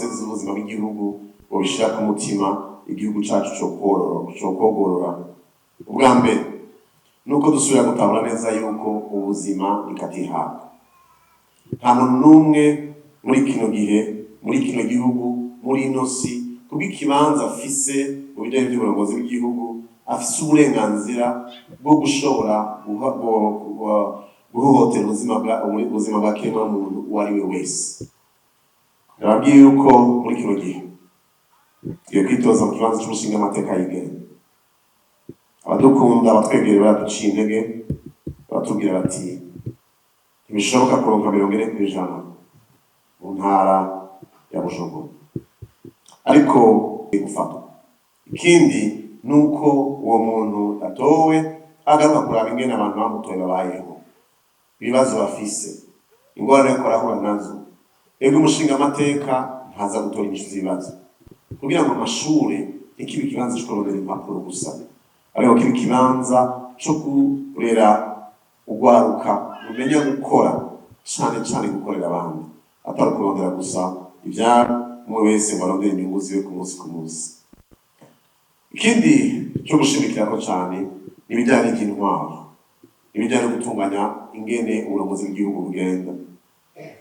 z'ubuzima bw'igihugu bobishira ku mutima igihugu cacu co kogorora. Ubwa mbere nuko dusubira gutahura neza yuko ubuzima nikatihabwa. Nta muntu n'umwe muri kino gihe, muri kino gihugu, muri ino si, kubw'ikibanza afise mu bijanye vy'uburongozi bw'igihugu, afise uburenganzira bwo gushobora guhohotera ubuzima bwa kiremwamuntu uwo ari we wese. Nababwiye yuko muri kino gihe tugiye kwitoza mu kibanza c'umushinga amateka yigenga. Abadukunda abatwegereye baraduciye intege, baratubwira bati ntibishoboka kuronka 40% mu ntara ya Bujumbura, ariko gufatwa. Ikindi nuko uwo muntu atowe agaruka kuraba ingene abantu bamutoye babayeho, ibibazo bafise, ingorane ariko arahura nazo. Ego umushinga amateka ntaza gutora inyishu z'ibibazo, kugira ngo amashure ntikibe ikibanza co kurondera impapuro gusa, ariko kibe ikibanza co kurera ugwaruka rumenya gukora, cane cane gukorera abandi, atari kurondera gusa ivyabo umwe wese ngo arondere inyungu ziwe ku munsi ku munsi. Ikindi co gushimikirako cane n'ibijanye n'intwaro, ibijanye no gutunganya ingene uburongozi bw'igihugu bugenda.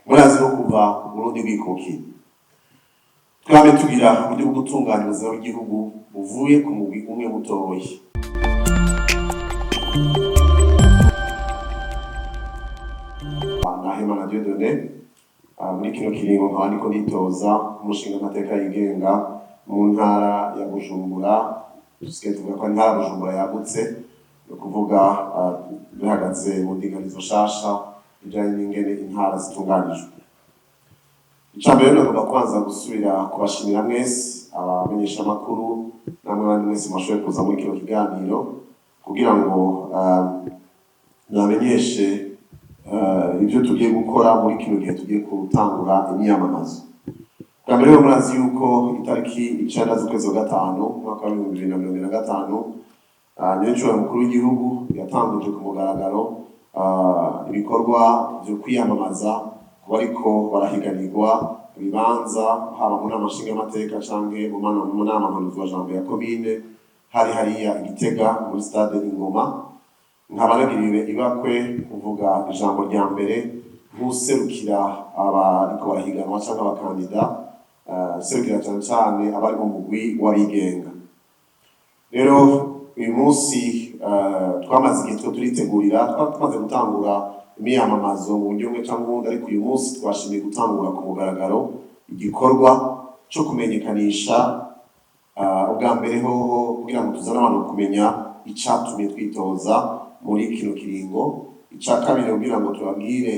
Murazi no kuva Burundi bwikukiye, twame tugira uburyo bwo gutunganya ubuzima bw'igihugu buvuye ku mugwi umwe mutoyi. Nahimana Dieudonné, muri kino kiringo nkaba ndiko nitoza umushinga amateka yigenga mu ntara ya Bujumbura. Dusigaye tuvuga ko intara ya Bujumbura yagutse, no kuvuga bihagaze mu ndinganizo nshasha bijanye n'ingene intara zitunganijwe. Icambere novuga kwanza gusubira kubashimira mwese abamenyesha amakuru namwe bandi mwese mwashoboye kuza muri kino kiganiro kugira ngo namenyeshe ibyo tugiye gukora muri kino gihe tugiye gutangura imyamamazo. Bwa mbere murazi yuko itariki 9 z'ukwezi kwa gatanu umwaka wa 2025 nyacura mukuru w'igihugu yatanguje ku mugaragaro ibikorwa byo kwiyamamaza ku bariko barahiganirwa ibibanza haba mu nama nshingamateka canke mu nama mpanuzwajambo ya komine hari hariya Igitega muri stade Ingoma. Nkabanagiriwe ibakwe kuvuga ijambo rya mbere nk'userukira abariko barahiganwa canke abakandida, serukira cane cane abari mu mugwi w'abigenga. Rero uyu munsi twamaze igihe turitegurira, twamaze gutangura imyamamazo mu buryo bumwe canke ubundi, ariko uyu munsi twashimiye gutangura ku mugaragaro igikorwa co kumenyekanisha ubwa mbere hoho kugira ngo tuzane abantu kumenya icatumye twitoza muri kino kiringo. Ica kabiri kugira ngo tubabwire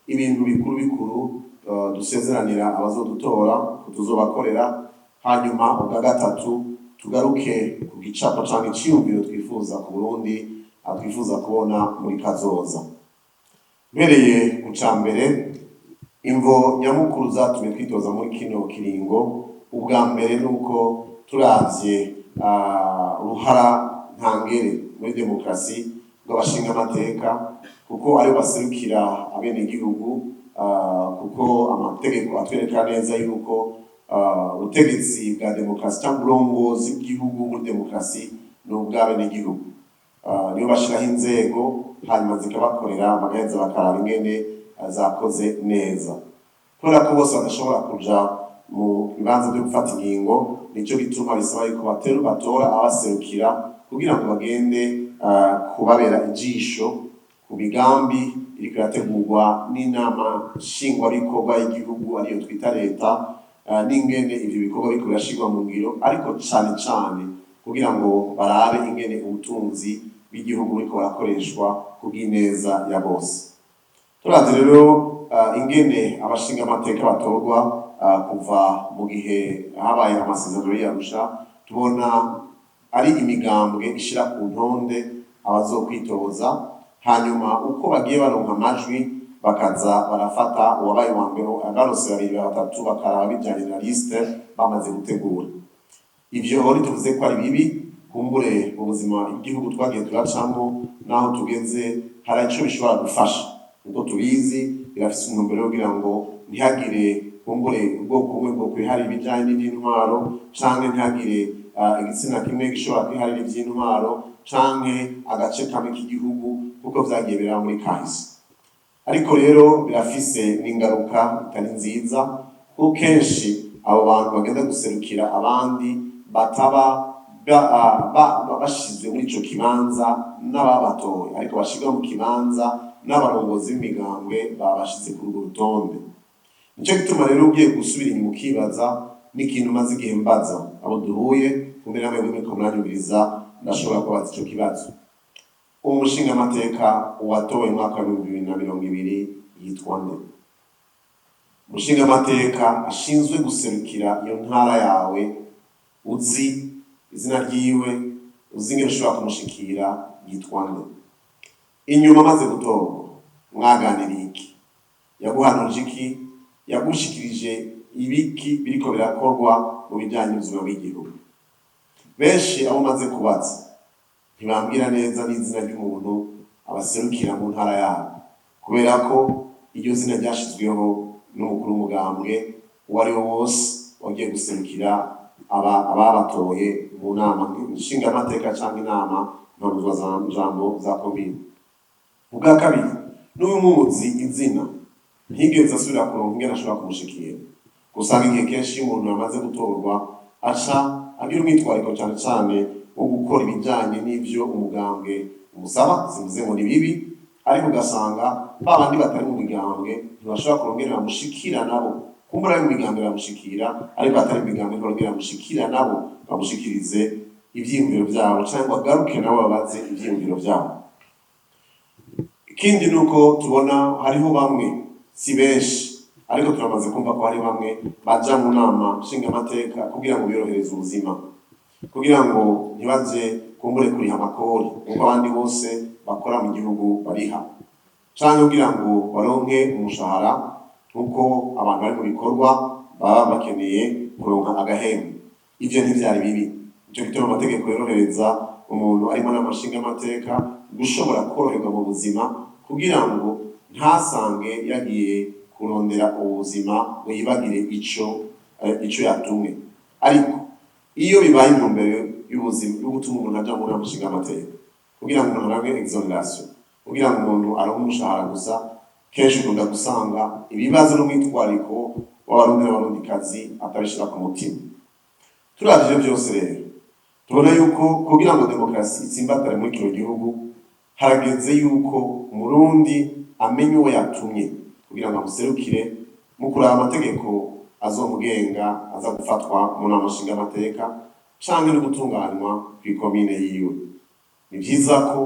ibintu bikuru bikuru dusezeranira abazodutora ko tuzobakorera. Hanyuma ubwa gatatu tugaruke ku gicapo canke iciyumviro twifuza ku Burundi, twifuza kubona muri kazoza. Mbereye ku cambere, imvo nyamukuru zatumye twitoza muri kino kiringo, ubwa mbere nuko turavye uruhara ntangere muri demokarasi bw'abashinga amateka, kuko ari baserukira abenegihugu, kuko amategeko atwereka neza yuko ubutegetsi bwa demokarasi cyangwa uburongozi bw'igihugu muri demokarasi ni ubw'abenegihugu. Niyo bashiraho inzego hanyuma zikabakorera bagaheza bakaraba ingene zakoze neza. Kubera ko bose badashobora kuja mu bibanza byo gufata ingingo, nico gituma bisaba yuko batora abaserukira kugira ngo bagende kubabera ijisho ku migambi iriko irategurwa n'inama nshingwabikorwa y'igihugu ariyo twita leta, n'ingene ivyo bikorwa biriko birashirwa mu ngiro, ariko cane cane kugira ngo barabe ingene ubutunzi bw'igihugu buriko burakoreshwa kubw'ineza ya bose. Turavye rero ingene abashinga amateka batorwa kuva mu gihe habaye amasezerano y'Arusha, tubona ari imigambwe ishira ku ntonde abazokwitoza, hanyuma uko bagiye baronka amajwi bakaza barafata uwabaye wa mbere, agarose babiri batatu bakaraba bijanye na liste bamaze gutegura. Ivyo ntituvuze ko ari bibi, kumbure mu buzima igihugu twagiye turacamo naho tugeze hari ico bishobora gufasha, kuko tubizi birafise intumbero kugira ngo ntihagire kumbure ubwoko bumwe bwo kwihari ibijyanye n'intwaro canke ntihagire igitsina kimwe gishobora kwiharira ivy'intwaro canke agace kamwe k'igihugu kuko vyagiye biraba muri kahise. Ariko rero birafise n'ingaruka itari nziza kuko kenshi abo bantu bagenda guserukira abandi bataba bashizwe muri ico kibanza n'ababatoye, ariko bashirwa mu kibanza n'abarongozi b'imigambwe babashize kuri urwo rutonde. Nico gituma rero ugiye gusubira inyuma ukibaza n'ikintu maze igihe mbaza abo duhuye kumbe namwe muriko muranyumviriza ndashobora kubaza ico kibazo. Umushingamateka watowe mu mwaka wa 2020 yitwa nde? Umushingamateka ashinzwe guserukira iyo ntara yawe uzi izina ryiwe, uzi ingene ushobora kumushikira yitwa nde? Inyuma maze gutorwa mwaganiriye iki? Yaguhanuje iki? Yagushikirije ibiki biriko birakorwa mu bijanye n'ubuzima bw'igihugu? Benshi abo maze kubaza ntibambwira neza n'izina ry'umuntu abaserukira mu ntara yabo, kubera ko iryo zina ryashizweho n'umukuru w'umugambwe uwo ari wo wose wagiye guserukira ababatoye mu nama nshingamateka canke inama mpanuzwajambo za komine. Ubwa kabiri, n'umuzi izina ntigeze asubira kuronka ingene ashobora kumushikira. Gusanga igihe kenshi iyo umuntu yamaze gutorwa aca agira umwitwariko cane cane wo gukora ibijanye n'ivyo umugambwe umusaba, simvuze ngo ni bibi, ariko ugasanga babandi batari mu migambwe ntibashobora kuronka ingene bamushikira nabo. Kumbura yo migambwe bamushikira, ariko atari migambwe ntibashobora bamushikira nabo bamushikirize ivyiyumviro vyabo canke bagaruke nabo babaze ivyiyumviro vyabo. Ikindi nuko tubona hariho bamwe, si benshi, ariko turamaze kumva ko hari bamwe baja mu nama nshingamateka kugira ngo biyorohereze ubuzima, kugira ngo ntibaje kumbure kuriha amakori nk'uko abandi bose bakora mu gihugu bariha, canke kugira ngo baronke umushahara nk'uko abantu bari mu bikorwa baba bakeneye kuronka agahembo. Ivyo ntivyari bibi. Ico gituma amategeko yorohereza umuntu arimo n'amashingamateka gushobora koroherwa mu buzima kugira ngo ntasange yagiye kurondera ubuzima ngo yibagire ico yatumwe. Ariko iyo bibaye intumbero y'ubuzima yo gutuma umuntu aja mu nama nshingamateka kugira ngo umuntu aronke exoneration, kugira ngo umuntu aronke umushahara gusa, kenshi ukunda gusanga ibibazo n'umwitwariko w'abarundi n'abarundikazi atabishira ku mutima. Turavye byose rero tubona yuko kugira ngo demokarasi itsimbatare muri kino gihugu harageze yuko umurundi amenye uwo yatumye kugira ngo amuserukire mu kuraba amategeko azomugenga aza gufatwa mu nama nshingamateka canke no gutunganywa kw'ikomine yiwe. Ni vyiza ko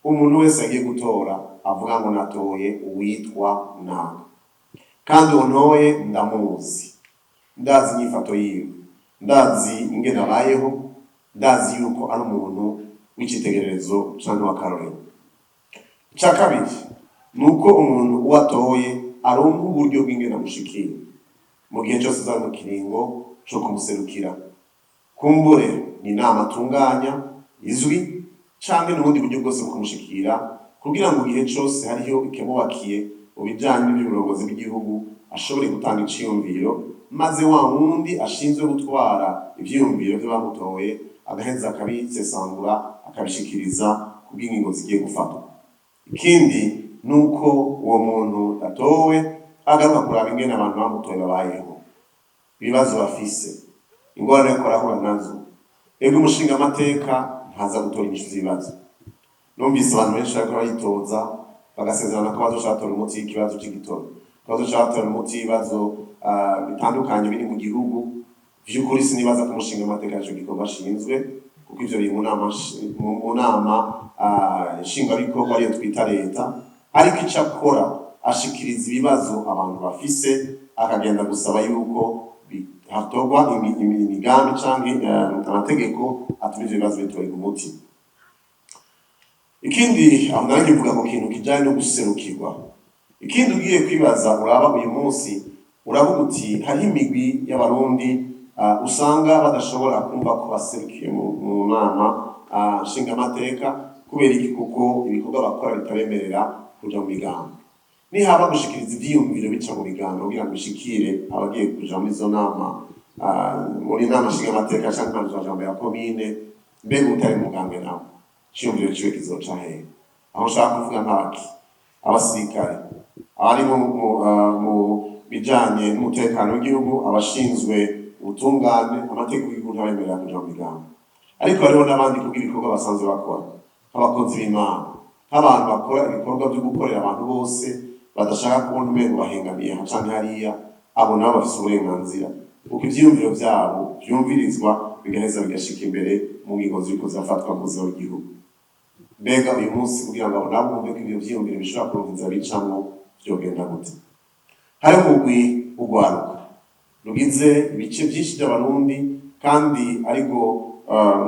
umuntu wese agiye gutora avuga ngo natoye uwitwa naka, kandi uwo ntoye ndamuzi, ndazi inyifato yiwe, ndazi ingene abayeho, ndazi yuko ari umuntu w'icitegererezo canke w'akarorero. Ica kabiri nuko umuntu uwatoye aronka uburyo bw'ingene amushikira mu gihe cyose azari mu kiringo co kumuserukira. Kumbure ni inama atunganya izwi canke n'ubundi buryo bwose bwo kumushikira kugira ngo igihe cose hariyo ikemubakiye mu bijanye n'ivy'uburongozi bw'igihugu ashobore gutanga iciyumviro, maze wa wundi ashinzwe gutwara ivyiyumviro vy'abamutoye agaheza akabisesangura akabishikiriza kubw'ingingo zigiye gufatwa. Ikindi nuko uwo muntu atowe agaruka kuraba ingene abantu bamutoye babayeho, ibibazo bafise, ingorane yo kurahura nazo. Ego umushingamateka ntaza gutora inyishu z'ibibazo. Numvise abantu benshi bariko baritoza bagasezerana ko bazocatora umuti w'ikibazo c'igitoro, bazocatora umuti w'ibibazo bitandukanye biri mu gihugu. Vy'ukuri sinibaza ko umushingamateka ico gikorwa ashinzwe, kuko ivyo biri mu nama nshingabikorwa ariyo twita leta, ariko ico akora ashikiriza ibibazo abantu bafise, akagenda gusaba yuko hatorwa imigambi canke amategeko atuma ivyo bibazo bitorerwa umuti. Ikindi aho nanjye mvuga ku kintu kijanye no guserukirwa. Ikindi ugiye kwibaza uraba uyu munsi uravuga uti hariho imigwi y'abarundi usanga badashobora kumva ko baserukiye mu nama nshingamateka kubera iki? Kuko ibikorwa bakora bitabemerera kuja mu migambi. nihaba gushikiriza ivyiyumviro bica mu biganiro kugira ngo bishikire abagiye kuja muri izo nama, muri nama nshingamateka canke amajambo ya komine, mbega utari mugambwe nawe iciyumviro ciwe kizoca hehe? Aho nshaka kuvuga nk'abaki, abasirikare, abari mu bijanye n'umutekano w'igihugu, abashinzwe ubutungane, amategeko y'igihugu ntabemerera kuja mu migambo. Ariko hariho n'abandi kubw'ibikorwa basanzwe bakora, nk'abakozi b'Imana, nk'abantu bakora ibikorwa vyo gukorera abantu bose badashaka kubona umengo bahengamiye canke hariya, abo nabo bafise uburenganzira kuko ivyiyumviro vyabo vyumvirizwa bigaheza bigashika imbere mu ngingo ziriko zirafatwa mu buzima bw'igihugu. Mbega uyu munsi kugira ngo abo nabo bumve ko ivyo vyiyumviro bishobora kuronka inzira bicamwo, vyogenda gute? Hari umugwi ugwaruka rugize ibice vyinshi vy'abarundi kandi ariko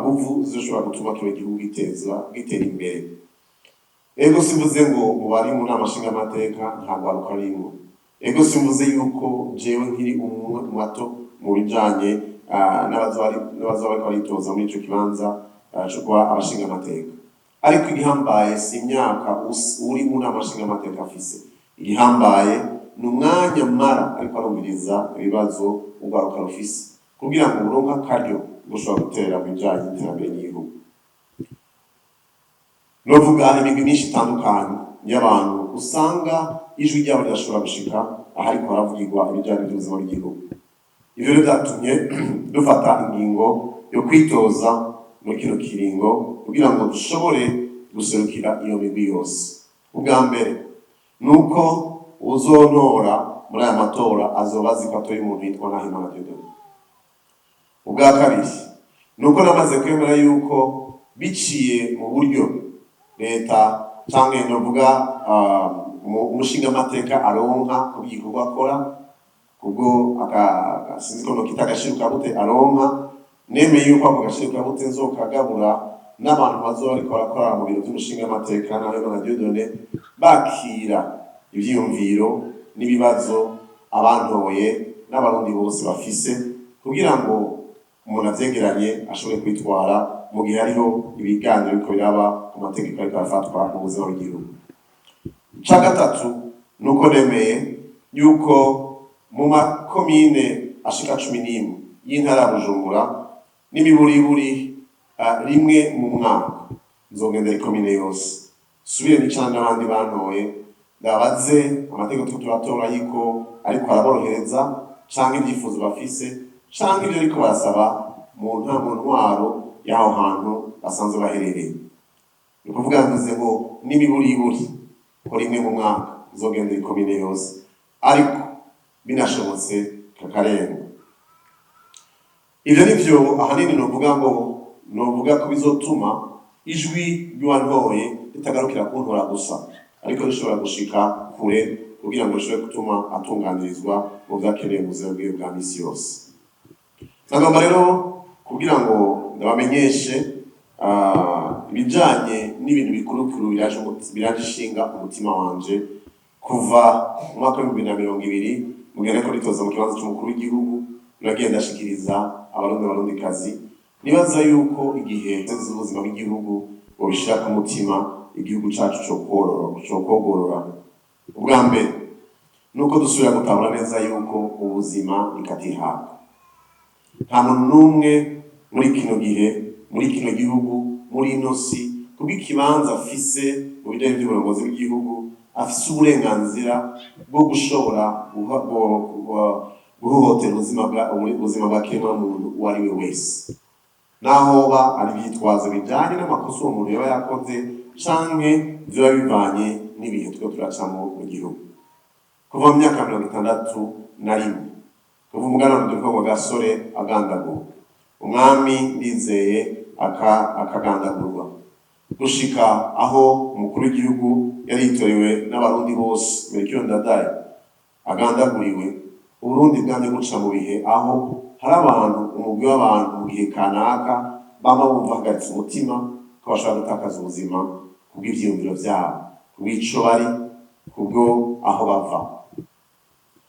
nguvu zizoshobora gutuma kino gihugu gitera imbere. Ego simvuze ngo mu bari mu nama nshingamateka nta gwaruka rimwe. Ego simvuze yuko jewe nkiri umwe mu bato mu bijanye n'abazoba bariko baritoza muri ico kibanza co kuba abashingamateka. Ariko igihambaye si imyaka uri mu nama nshingamateka afise. Igihambaye ni umwanya mara ariko arumviriza ibibazo ugwaruka rufise kugira ngo uronke akaryo gushobora gutera mu bijanye n'iterambere ry'igihugu. Novuga imigwi myinshi itandukanye y'abantu usanga ijwi ryabo rirashobora gushika ahariko haravugirwa ibijanye n'ubuzima bw'igihugu. Ivyo rero vyatumye dufata ingingo yo kwitoza muri kino kiringo kugira ngo dushobore guserukira iyo migwi yose. Ubwa mbere nuko uzontora muri aya matora azoba azi ko atoye umuntu yitwa Nahimana Dieudonné. Ubwa kabiri nuko namaze kwemera yuko biciye mu buryo leta canke novuga umushingamateka aronka kubikorwa akora kubwo sinzi ko nokita agashiro kabute aronka, nemeye yuko ako gashiro kabute nzokagabura n'abantu bazoba bariko barakora mu biro vy'umushingamateka Nahimana Dieudonné, bakira ivyiyumviro n'ibibazo abantoye n'abarundi bose bafise kugira ngo umuntu avyegeranye ashobore kwitwara mu gihe hariho ibiganiro biriko biraba ku mategeko ariko arafatwa mu buzima bw'igihugu. Ica gatatu nuko nemeye yuko mu makomine ashika 11 y'intara ya Bujumbura n'imiburiburi rimwe mu mwaka nzogendera ikomine yose, subire nicana n'abandi bantoye ndabaze amategeko turatora yiko ariko araborohereza canke ibyifuzo bafise canke ibyo ariko barasaba mu ntwaro y'aho hantu basanzwe baherereye. Ni ukuvuga mvuze ngo n'imiburiburi ko rimwe mu mwaka nzogendera ikomine yose, ariko binashobotse kakarenga. Ivyo nivyo ahanini novuga ko bizotuma ijwi ry'uwantoye ritagarukira kuntora gusa, ariko rishobora gushika kure kugira ngo rishobore gutuma atunganirizwa mu vyakeneye mu buzima bwiwe bwa misi yose. Nagomba rero kugira ngo ndabamenyeshe ibijanye n'ibintu bikurukuru biraje ishinga umutima wanje kuva mu mwaka w'2020 mugende ko ritoza mu kibanza c'umukuru w'igihugu, nagiye ndashikiriza abarundikazi nibaza yuko igihe z'ubuzima bw'igihugu bobishira ku mutima igihugu cacu co kogorora. Ubwa mbere nuko dusubira gutahura neza yuko ubuzima nikatihabwa. Nta muntu n'umwe muri kino gihe, muri kino gihugu, muri ino si kubw'ikibanza afise mu bijanye vy'uburongozi bw'igihugu afise uburenganzira bwo gushobora guhohotera ubuzima bwa kiremwamuntu uwo ari we wese, naho ba ari ivyitwazo bijanye n'amakosa uwo muntu yaba yakoze canke vyoba bivanye n'ibihe two turacamo mu gihugu. Kuva mu myaka 61 kuva umuganwa Rudoviko Gasore agandagurwa, umwami Ndizeye akagandagurwa, gushika aho umukuru w'igihugu yari yitorewe n'abarundi bose Melchior Ndadaye agandaguriwe, Uburundi bwamye guca mu bihe aho hari abantu umugwi w'abantu mu gihe kanaka bama bumva hagaritse umutima ko bashobora gutakaza ubuzima kubw'ivyiyumviro vyabo, kubw'ico bari, kubwo aho bava.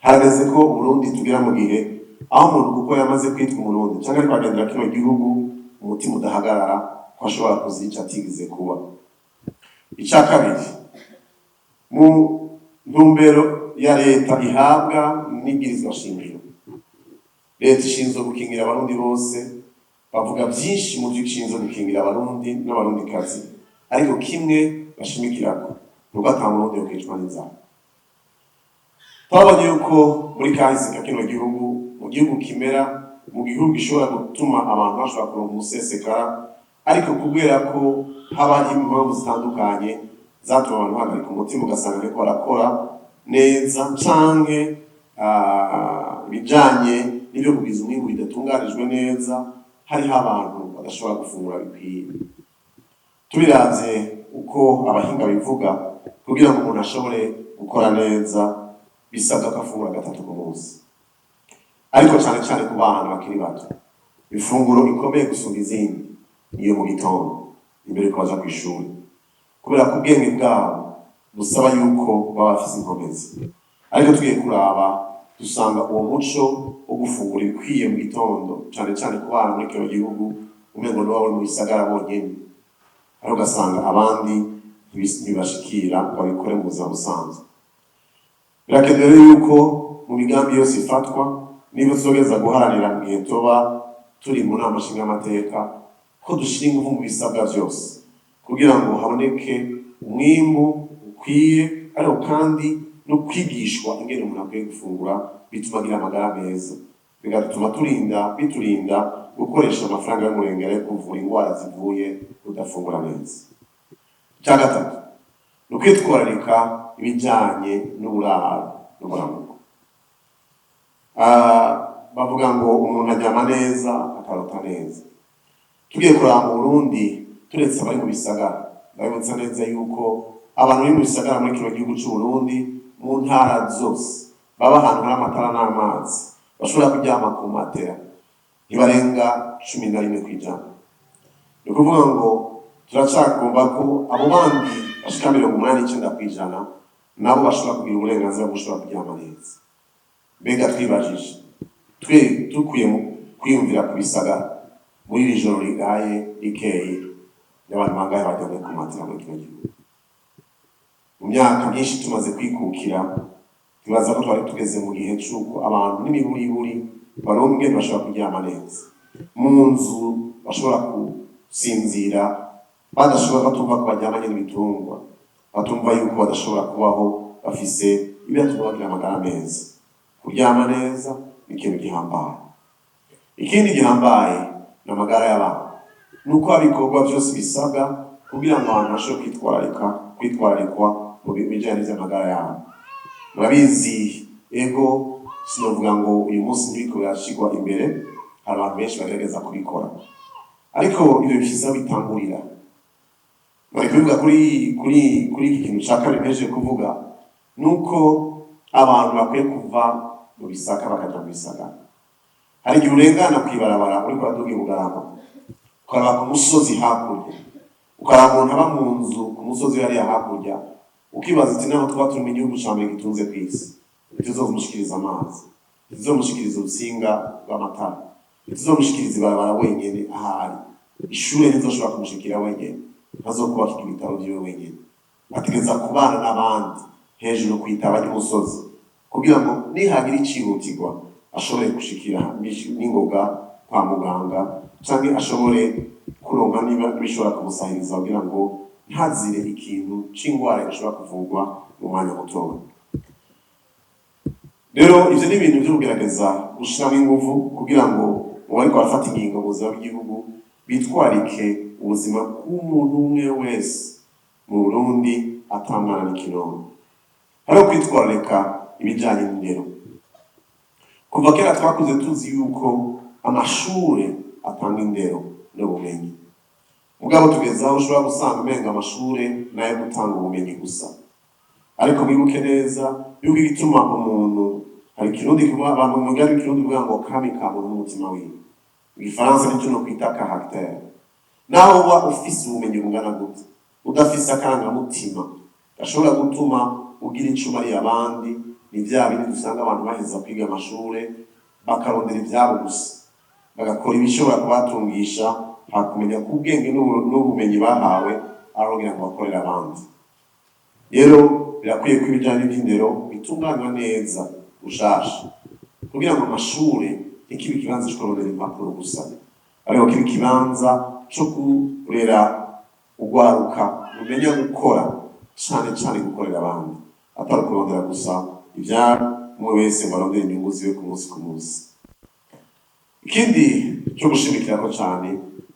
Harageze ko Uburundi tugira mu gihe aho umuntu kuko yamaze kwitwa Umurundi canke ariko agendera kino gihugu umutima udahagarara ko ashobora kuzica atigize kuba. Ica kabiri, mu ntumbero ya leta ihabwa n'ibwirizwa shingiro. Leta ishinzwe gukingira abarundi bose, bavuga byinshi mu byo ishinzwe gukingira abarundi n'abarundikazi, ariko kimwe bashimikirako nuko ata murundi yo kwicwa n'inzara. Twabonye yuko muri kahise ka kino gihugu, mu gihugu kimera, mu gihugu gishobora gutuma abantu bashobora kuronka umusesekara, ariko kubera ko haba impamvu zitandukanye zatuma abantu bahagarika umutima, ugasanga ariko barakora neza canke ibijanye n'ibyo kugwiza umwimbu bidatunganijwe neza, hariho abantu badashobora gufungura bikwiye. Tubiravye uko abahinga bivuga, kugira ngo umuntu ashobore gukora neza bisabwa ko afungura gatatu ku munsi, ariko cyane cyane ku bana bakiri bato ifunguro ikomeye gusumba izindi niyo mu gitondo imbere ko baja kw'ishuri, kubera ko ubwenge bwabo busaba yuko baba bafise inkomezi. Ariko tugiye kuraba dusanga uwo muco wo gufungura ibikwiye mu gitondo cyane cyane ku bana muri kino gihugu umengo nibo bari mu bisagara bonyene, ariko ugasanga abandi ntibashikira ngo babikore mu buzima busanzwe. Birakenewe yuko mu migambi yose ifatwa, niba tuzogeza guharanira mu gihe tuba turi mu nama nshingamateka, ko dushira ingufu mu bisabwa byose kugira ngo haboneke umwimbu ukwiye, ariko kandi no kwigishwa ingene umuntu akwiye gufungura bituma agira amagara meza, bigatuma biturinda gukoresha amafaranga y'umurengera yo kuvura indwara zivuye kudafungura neza. Icya gatatu ni ukwitwararika ibijyanye n'uburaro n'uburamuko. Bavuga ngo umuntu aryama neza akarota neza. Tugiye kuraba mu Burundi, turetse abari mu bisagara, ndabibutsa neza yuko abantu bari mu bisagara muri kino gihugu cy'u Burundi mu ntara zose baba ahantu hari amatara n'amazi, bashobora kuryama ku matera ntibarenga 11%. Ni ukuvuga ngo turacagomba ko abo bandi bashika 89% nabo bashobora kugira uburenganzira bwo gushobora kuryama neza. Mbega twibajije dukwiye kwiyumvira ku bisagara muri iri joro rigaye rikeye n'abantu bangahe baryamye ku matera muri kino gihugu. Mu myaka myinshi tumaze kwikukira, tubaza ko twari tugeze mu gihe c'uko abantu n'imiburiburi baronka ingene bashobora kuryama neza mu nzu, bashobora gusinzira badashobora, batumva ko baryamanye n'ibitungwa, batumva yuko badashobora kubaho bafise ibibatuma bagira amagara meza. Kuryama neza ni ikintu gihambaye. Ikindi gihambaye ni amagara y'abantu, nuko ibikorwa byose bisabwa kugira ngo abantu bashobore kwitwararikwa mu bijyanye n'amagara yabo. Murabizi, ego sinovuga ngo uyu munsi ntibiko birashigwa imbere, hari abantu benshi bagerageza kubikora, ariko ibyo bishyize aho bitangurira. Bari kuvuga kuri iki kintu nshaka bimeje kuvuga, nuko abantu bakwiye kuva mu bisaka bakaja mu bisagara. Hari igihe urengana kwibarabara uri kwa Duge Bugarama, ukaraba ku musozi hakurya, ukaraba umuntu aba mu nzu ku musozi hariya hakurya, ukibaza ati naho tuba turi mu gihugu ca mbere gitunze kw'isi, ntituzomushikiriza amazi, ntituzomushikiriza urutsinga rw'amatara, ntituzomushikiriza ibarabara wenyene ahari, ishure ntizoshobora kumushikira wenyene, ntazokubaka ibitaro vyiwe wenyene, ategereza kubana n'abandi hejuru kwitaba ry'umusozi, kugira ngo nihagira icihutirwa ashobore gushikira n'ingoga kwa muganga, canke ashobore kuronka niba bishobora kumusahiriza kugira ngo ntazire ikintu c'ingwara gishobora kuvurwa mu mwanya mutoya. Rero ivyo ni ibintu vyo kugerageza gushiramo ingufu kugira ngo mu bariko barafata ingingo mu buzima bw'igihugu bitwarike ubuzima bw'umuntu umwe wese mu Burundi atamwana n'ikinono. Hariho kwitwararika ibijanye n'indero. Kuva kera twakuze tuzi yuko amashure atanga indero n'ubumenyi, mugabo tugeze aho ushobora gusanga umenga amashure nayo gutanga ubumenyi gusa. Ariko mwibuke neza yuko igituma umuntu, hari ikirundi kivuga ngo kami ka muntu n'umutima wiwe, mu Gifaransa nicyo no kwita caractère. Naho uba ufise ubumenyi bungana gute, udafise akarangamutima gashobora gutuma ugira ico umariye abandi, ni vya bindi dusanga abantu baheza kwiga amashure bakarondera ivyabo gusa, bagakora ibishobora kubatungisha, hakumenya ko ubwenge n'ubumenyi bahawe arongera ngo bakorera abandi. Rero birakwiye ko ibijyanye n'indero bitunganywa neza ushasha kugira ngo amashure ntikibe ikibanza cyo kurondera impapuro gusa, ariko kibe ikibanza cyo kurera ugwaruka rumenya gukora cyane cyane gukorera abandi atari kurondera gusa ibyaro umwe wese ngo arondere inyungu ziwe ku munsi ku munsi. Ikindi cyo gushimikira ko cyane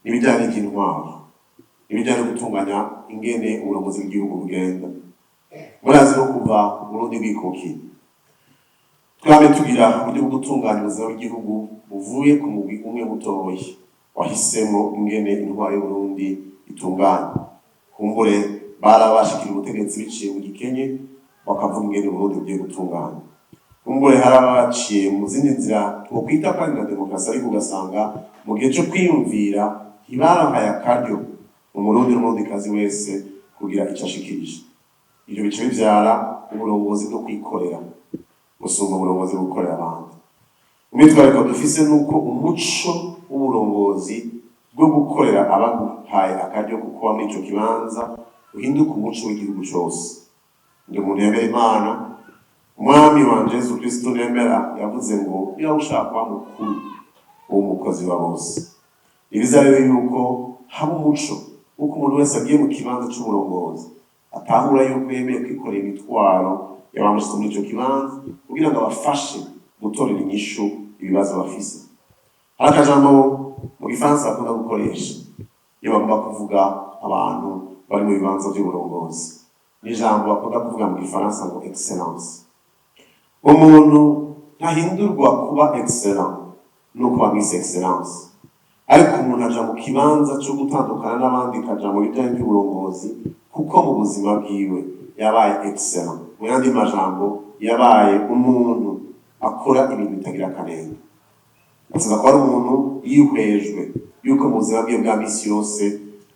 n'ibijyanye n'intwaro, ibijyanye no gutunganya ingene uburongozi bw'igihugu bugenda. Murazi no kuva Burundi bwikukiye twame tugira uburyo bwo gutunganya ubuzima bw'igihugu buvuye ku mugwi umwe mutoya wahisemo ingene intwaro y'Uburundi itunganya. Kumbure barabashikira ubutegetsi biciye mu gikenye bakavuga ingene Burundi bugiye gutunganya. Kumbure harabaciye mu zindi nzira twokwita kandi na demokarasi, ariko ugasanga mu gihe cyo kwiyumvira ntibarahaye akaryo umurundi n'umurundikazi wese kugira icyo ashikirije. Ibyo bice bivyara uburongozi bwo kwikorera gusumba uburongozi bwo gukorera abandi. Umwitwariko dufise nuko umuco w'uburongozi bwo gukorera abaguhaye akaryo ko kuba muri ico kibanza uhinduka umuco w'igihugu cose. Ndi umuntu yemera Imana, umwami wanje Yesu Kristo nemera yavuze ngo iyo ushaka kuba mukuru w'umukozi wa bose, ibiza rero yuko haba umuco uko umuntu wese agiye mu kibanza c'uburongozi atahura yuko yemeye kwikorera imitwaro y'abamushyize muri ico kibanza kugira ngo abafashe gutorera inyishu ibibazo bafise. Hari akajambo mu gifaransa bakunda gukoresha iyo bagomba kuvuga abantu bari mu bibanza by'uburongozi, n'ijambo bakunda kuvuga mu gifaransa ngo excellence. Umuntu ntahindurwa kuba excellent no kuba miss excellence, ariko umuntu aja mu kibanza cyo gutandukana n'abandi kaja mu bijyanye by'uburongozi kuko mu buzima bwiwe yabaye excellent. Mu yandi majambo yabaye umuntu akora ibintu bitagira akanenge. Asaza ko ari umuntu yihwejwe yuko mu buzima bwiwe bwa misi yose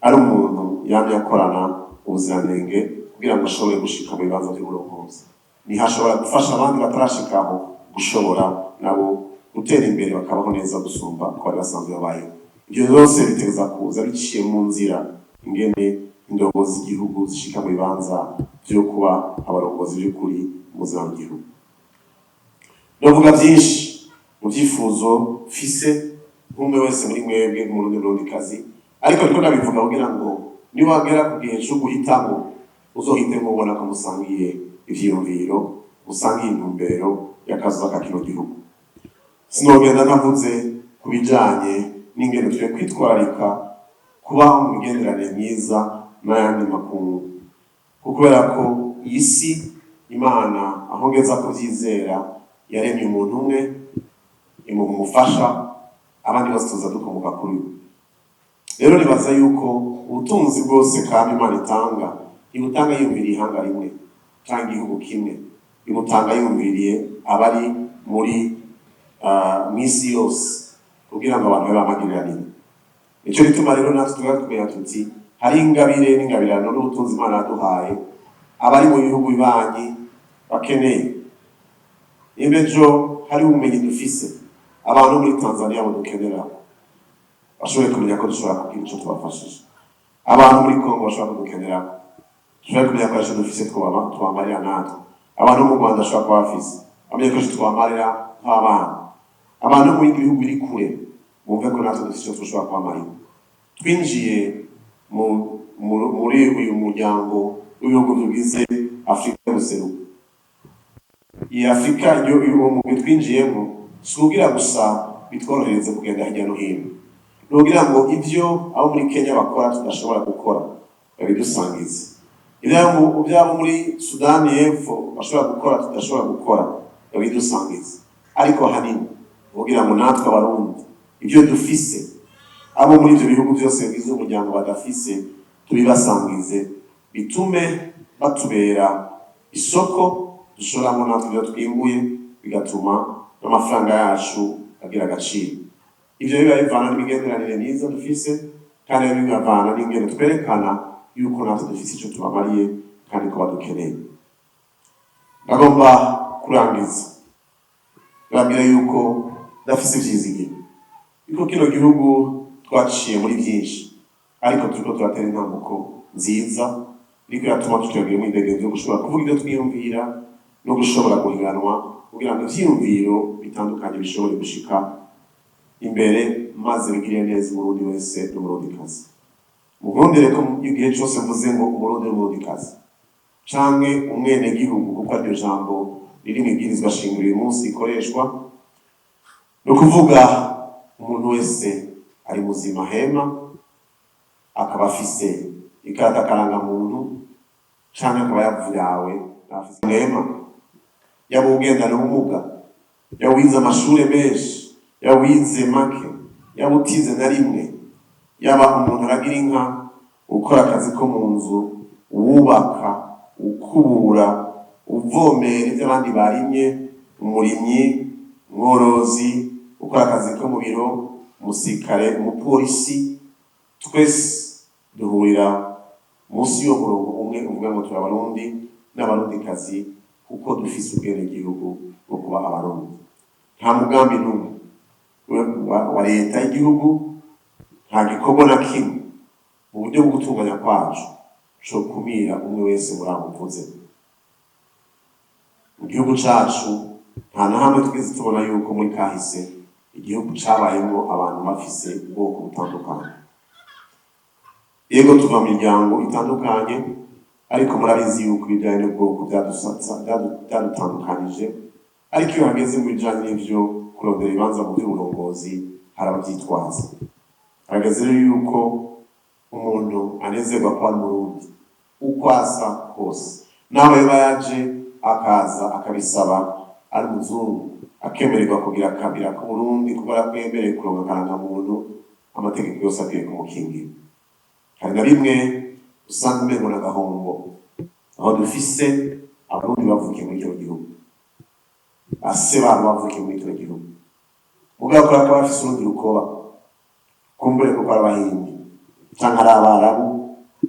ari umuntu yamye akorana ubuziranenge kugira ngo ashobore gushika mu bibanza by'uburongozi. Ntihashobora gufasha abandi batarashikaho gushobora nabo gutera imbere bakabaho neza gusumba uko bari basanzwe babayeho. Ibyo byose biteza kuza biciye mu nzira ingene indongozi z'igihugu zishika mu bibanza byo kuba abarongozi by'ukuri mu buzima bw'igihugu. Ndavuga byinshi mu byifuzo mfise nk'umwe wese muri mwebwe n'umurundikazi, ariko ariko ndabivuga kugira ngo niwagera ku gihe cyo guhitamo uzohitemo ubona ko musangiye ivyiyumviro, musangiye intumbero y'akazi ka kino gihugu. Sinogenda navuze ku bijanye n'ingene twe kwitwararika kubaho mu migenderanire myiza n'ayandi makungu, kubera ko iyi si Imana aho ngeza kuvyizera yaremye umuntu umwe imuha umufasha, abandi bose tuza dukomoka kuri we. Rero nibaza yuko ubutunzi bwose kandi Imana itanga ibutanga yumviriye ihanga rimwe cyangwa igihugu kimwe, ibutanga yumviriye abari muri misi yose kugira ngo abantu bamagiriranire. Nicyo gituma rero natwe tugatumenya tuti hari ingabire n'ingabirano n'ubutunzi Imana yaduhaye abari mu bihugu bibanyi bakeneye. Imbejo hari ubumenyi dufise abantu muri Tanzania badukenera bashobore kumenya ko dushobora kugira icyo tubafashije, abantu muri Congo bashobora kudukenera dushobora kumenya ko icyo dufise twamarira natwe, abantu mu Rwanda bashobora kuba bafise bamenye ko icyo twamarira nk'abana, abantu mu bindi bihugu biri kure bumve ko natwe dufise icyo dushobora kubamarira. Twinjiye muri uyu muryango w'ibihugu bigize Afurika y'ubuseruko. Iyi Afurika iyo twinjiyemo si ukugira gusa bitworohereze kugenda hirya no hino, ni ukugira ngo ibyo abo muri Kenya bakora tudashobora gukora babidusangize, ibyabo muri Sudani y'Epfo bashobora gukora tudashobora gukora babidusangize. Ariko hanini kugira ngo natwe abarundi ibyo dufise abo muri ibyo bihugu byose bigize umuryango badafise tubibasangize, bitume batubera isoko dushoramo natwe ibyo twimbuye, bigatuma n'amafaranga yacu agira agaciro. Ibyo biba bivana n'imigenderanire myiza dufise, kandi bivana n'ingene twerekana yuko natwe dufise icyo tubamariye kandi ko badukeneye. Ndagomba kurangiza babwira yuko ndafise ivyizigiro yuko kino gihugu twaciye muri byinshi, ariko turiko turatera intambuko nziza iriko iratuma tutagira imyidegemvyo yo gushobora kuvuga ivyo twiyumvira no gushobora guhiganwa kugira ngo ivyiyumviro bitandukanye bishobore gushika imbere maze bigire neza umurundi wese n'umurundikazi. Mugondere ko igihe cyose mvuze ngo umurundi n'umurundikazi canke umwenegihugu, kuko aryo jambo riri mw'ibwirizwa shingiro uyu munsi ikoreshwa, no kuvuga umuntu wese ari muzima hema akaba afise ikarata karangamuntu canke akaba yavyawe afise hema, yaba ugendana ubumuga, yaba wize amashure menshi, yaba wize make, yaba utize na rimwe, yaba umuntu aragira inka, ukora akazi ko mu nzu, uwubaka, ukubura, uvomera ivyo abandi barimye, umurimyi, mworozi, ukora akazi ko mu biro, umusirikare, umupolisi, twese duhurira munsi yo murongo umwe uvuga ngo turi abarundi n'abarundikazi kuko dufise ubwenegihugu bwo kuba abarundi. Nta mugambi n'umwe wa leta y'igihugu, nta gikorwa na kimwe mu buryo bwo gutunganya kwacu co kumira umwe wese muri abo mvuze. Mu gihugu cacu nta na hamwe twigeze tubona yuko muri kahise igihugu cabayemwo abantu bafise ubwoko butandukanye. Yego tuva mu miryango itandukanye, ariko murabizi yuko ibijanye n'ubwoko byadutandukanije, ariko iyo hageze mu bijanye n'ivyo kurondera ibibanza mu by'uburongozi hari abavyitwaza. Hageze rero yuko umuntu anezerwa kuba ari Umurundi uko asa kose, nawe yoba yaje akaza akabisaba ari umuzungu akemererwa kugira akabira k'Uburundi kubera ko yemereye kuronka karangamuntu, amategeko yose akwiye kumukingira. Hari na bimwe usanga umengo n'agahombo aho dufise abarundi bavukiye muri kino gihugu, ase babo bavukiye muri kino gihugu, mugabo ko bakaba bafise urundi rukoba, kumbure kuko ari Abahindi canke ari Abarabu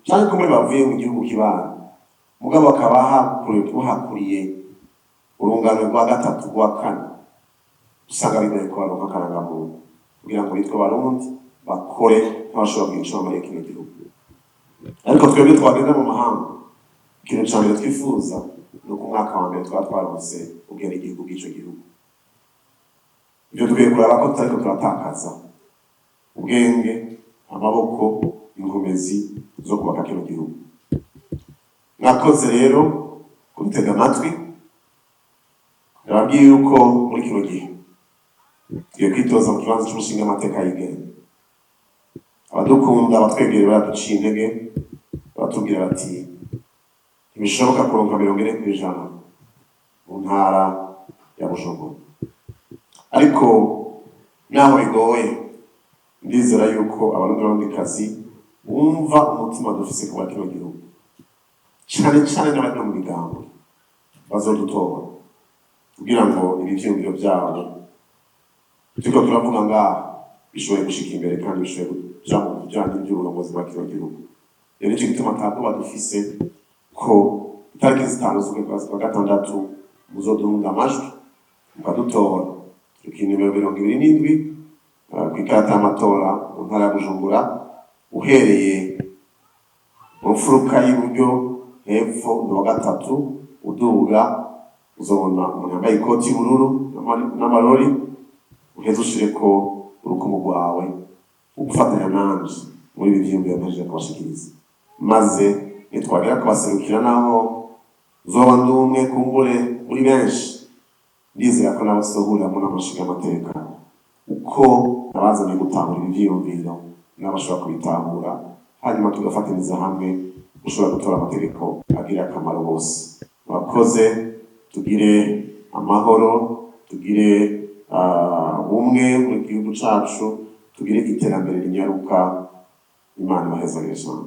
canke kumbure bavuye mu gihugu kibana, mugabo bakaba bahakuriye urungano rwa gatatu rwa kane, usanga bigoye ko baronka karangamuntu kugira ngo bitwe Abarundi bakore nk'abashobora kugira ico bamariye kino gihugu. Ariko twebwe twagenda mu mahanga, ikintu ca mbere twifuza ni uko umwaka wa mbere twaba twaronse ubwenegihugu bw'ico gihugu. Ivyo dukwiye kuraba ko tutariko turatakaza ubwenge, amaboko, inkomezi zo kubaka kino gihugu. Mwakoze rero kudutega amatwi, nababwiye yuko muri kino gihe tugiye kwitoza mu kibanza c'umushinga amateka yigenga. Abadukunda abatwegereye baraduciye intege, batubwira bati ntibishoboka kuronka 40% mu ntara ya Bujumbura, ariko naho bigoye ndizera yuko abarundikazi bumva umutima dufise kuba kino gihugu, cane cane n'abari mu migambo bazodutora kugira ngo ibivyumviro vyabo turiko turavuga ngaha bishobore gushika imbere kandi bishobore kuja mu bijanye n'ivy'uburongozi bwa kino gihugu. Rero nico gituma ntabwoba dufise ko itariki 5 z'ukwezi kwa gatandatu muzodunga amajwi mukadutora tuki nimero 27 kw'ikarata y'amatora mu ntara ya Bujumbura, uhereye mu mfuruka y'iburyo hepfo no gatatu uduga uzobona umuntu yambaye ikoti y'ubururu n'amarori, uheze ushireko urukumu rwawe ugufatanya nanje muri ibi vyiyumviro mpejeje kubashikiriza, maze nitwagera kubaserukira naho uzoba ndi umwe kumbure muri benshi, ndizera ko n'abasohuramo n'amashinga amateka uko nabazanye gutahura ibi vyiyumviro n'abashobora kubitahura, hanyuma tugafatanyiriza hamwe gushobora gutora amategeko agirira akamaro bose. Murakoze, tugire amahoro, tugire ubumwe mu gihugu cacu, tugire iterambere rinyaruka. Imana ibahezagire cyane.